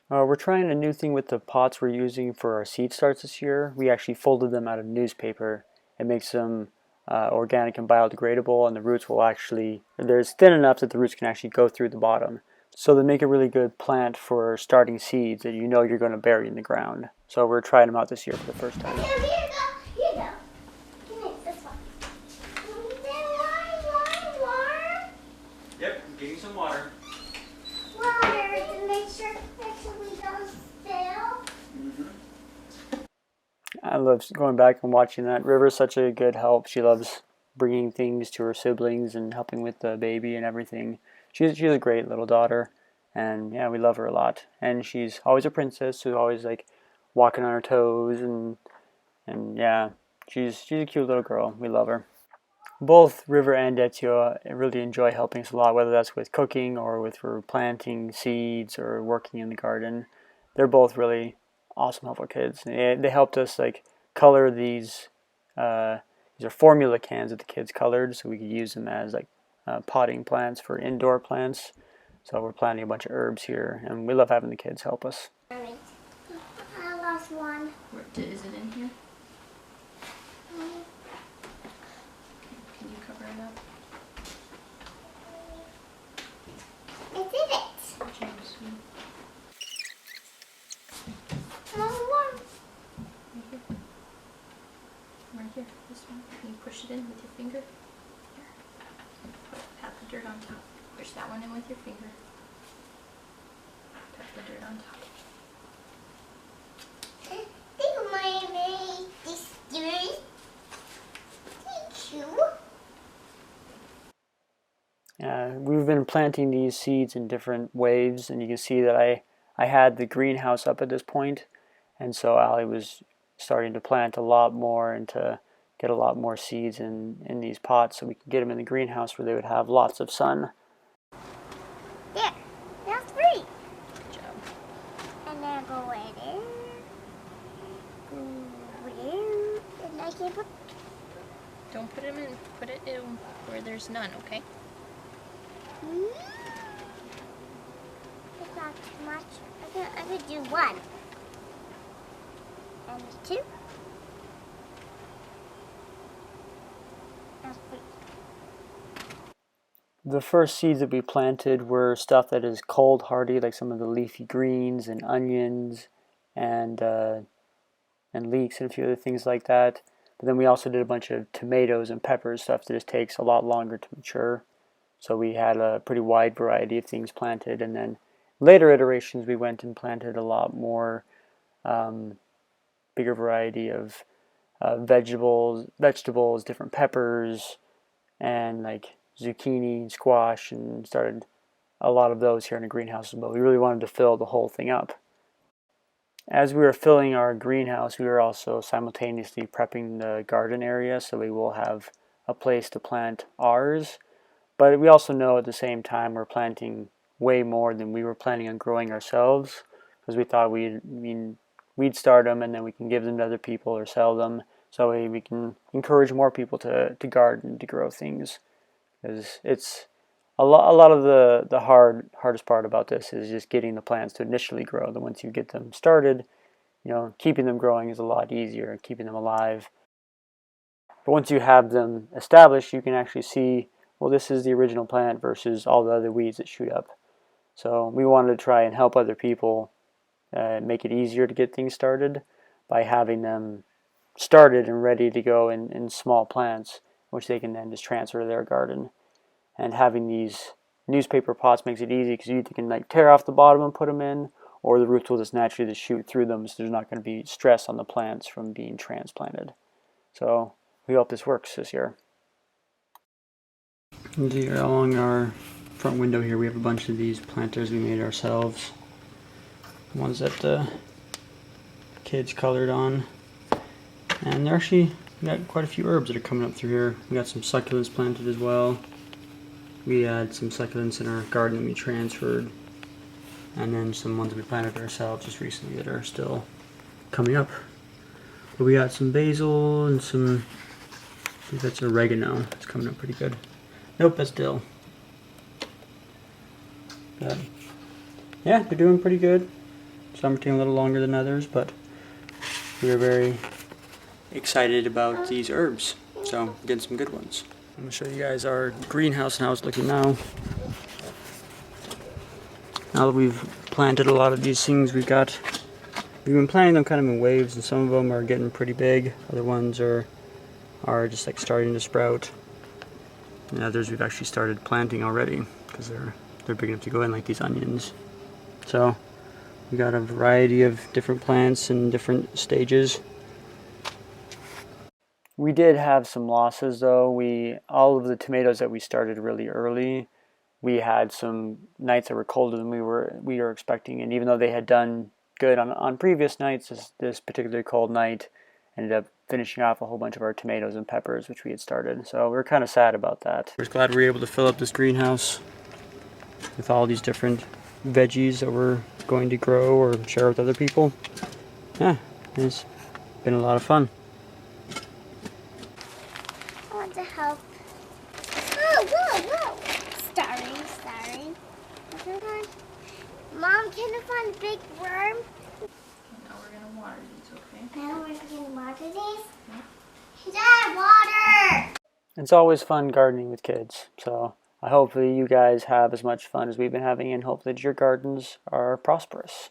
We're trying a new thing with the pots we're using for our seed starts this year. We actually folded them out of newspaper. It makes them organic and biodegradable, and the roots will actually, they're thin enough that the roots can actually go through the bottom. So they make a really good plant for starting seeds that you know you're going to bury in the ground. So we're trying them out this year for the first time. Here you go. Here you go. Give me this one. Yep, I'm getting some water. Water to make sure we don't spill. I love going back and watching that. River's such a good help. She loves bringing things to her siblings and helping with the baby and everything. She's a great little daughter, and yeah, we love her a lot. And she's always a princess who's always like walking on her toes, and yeah, she's a cute little girl. We love her. Both River and Ezio really enjoy helping us a lot, whether that's with cooking or with for planting seeds or working in the garden. They're both really awesome, helpful kids. They helped us like color these. These are formula cans that the kids colored, so we could use them as like potting plants for indoor plants. So we're planting a bunch of herbs here, and we love having the kids help us. Alright. I lost one. Is it in here? Can you cover it up? I did it. James, Another one. right here. Right here. This one. Can you push it in with your finger? Here. Pat the dirt on top. Push that one in with your finger. Pat the dirt on top. Thank you, Mommy. This dirt. Thank you. We've been planting these seeds in different waves, and you can see that I had the greenhouse up at this point, and so Allie was starting to plant a lot more and to get a lot more seeds in these pots so we could get them in the greenhouse where they would have lots of sun. There. That's three. Good job. And then go right there. Go there. And I can put. Don't put them in. Put it in where there's none, okay? It's not too much. I could do one. And two. And three. The first seeds that we planted were stuff that is cold hardy, like some of the leafy greens and onions and leeks and a few other things like that. But then we also did a bunch of tomatoes and peppers, stuff that just takes a lot longer to mature. So we had a pretty wide variety of things planted, and then later iterations we went and planted a lot more bigger variety of vegetables, different peppers, and like zucchini and squash, and started a lot of those here in the greenhouse as well. We really wanted to fill the whole thing up. As we were filling our greenhouse, we were also simultaneously prepping the garden area, so we will have a place to plant ours. But we also know at the same time we're planting way more than we were planning on growing ourselves, because we thought we'd start them and then we can give them to other people or sell them, so we can encourage more people to garden, to grow things. Because it's a lot of the hardest part about this is just getting the plants to initially grow. Then once you get them started, keeping them growing is a lot easier, keeping them alive. But once you have them established, you can actually see, well, this is the original plant versus all the other weeds that shoot up. So we wanted to try and help other people make it easier to get things started by having them started and ready to go in small plants, which they can then just transfer to their garden. And having these newspaper pots makes it easy because you either can like tear off the bottom and put them in, or the roots will just naturally just shoot through them, so there's not going to be stress on the plants from being transplanted. So we hope this works this year. And here along our front window here we have a bunch of these planters we made ourselves. Ones that the kids colored on. And they're actually, we got quite a few herbs that are coming up through here. We got some succulents planted as well. We had some succulents in our garden that we transferred. And then some ones we planted ourselves just recently that are still coming up. But we got some basil and some, I think that's oregano. It's coming up pretty good. Nope, that's dill. But yeah, they're doing pretty good. Some are taking a little longer than others, but we are very excited about these herbs. So, getting some good ones. I'm going to show you guys our greenhouse and how it's looking now. Now that we've planted a lot of these things, we've been planting them kind of in waves, and some of them are getting pretty big. Other ones are just like starting to sprout. And others we've actually started planting already because they're big enough to go in, like these onions. So we got a variety of different plants in different stages. We did have some losses though. All of the tomatoes that we started really early, we had some nights that were colder than we were expecting, and even though they had done good on previous nights, this particularly cold night ended up finishing off a whole bunch of our tomatoes and peppers, which we had started. So we're kind of sad about that. We're glad we were able to fill up this greenhouse with all these different veggies that we're going to grow or share with other people. Yeah, it's been a lot of fun. I want to help. Whoa, whoa, whoa. Starry. Mom, can I find a big worm? Now we're gonna water these, okay? Now we're going to water these. Dad, water! It's always fun gardening with kids, so I hope that you guys have as much fun as we've been having, and hope that your gardens are prosperous.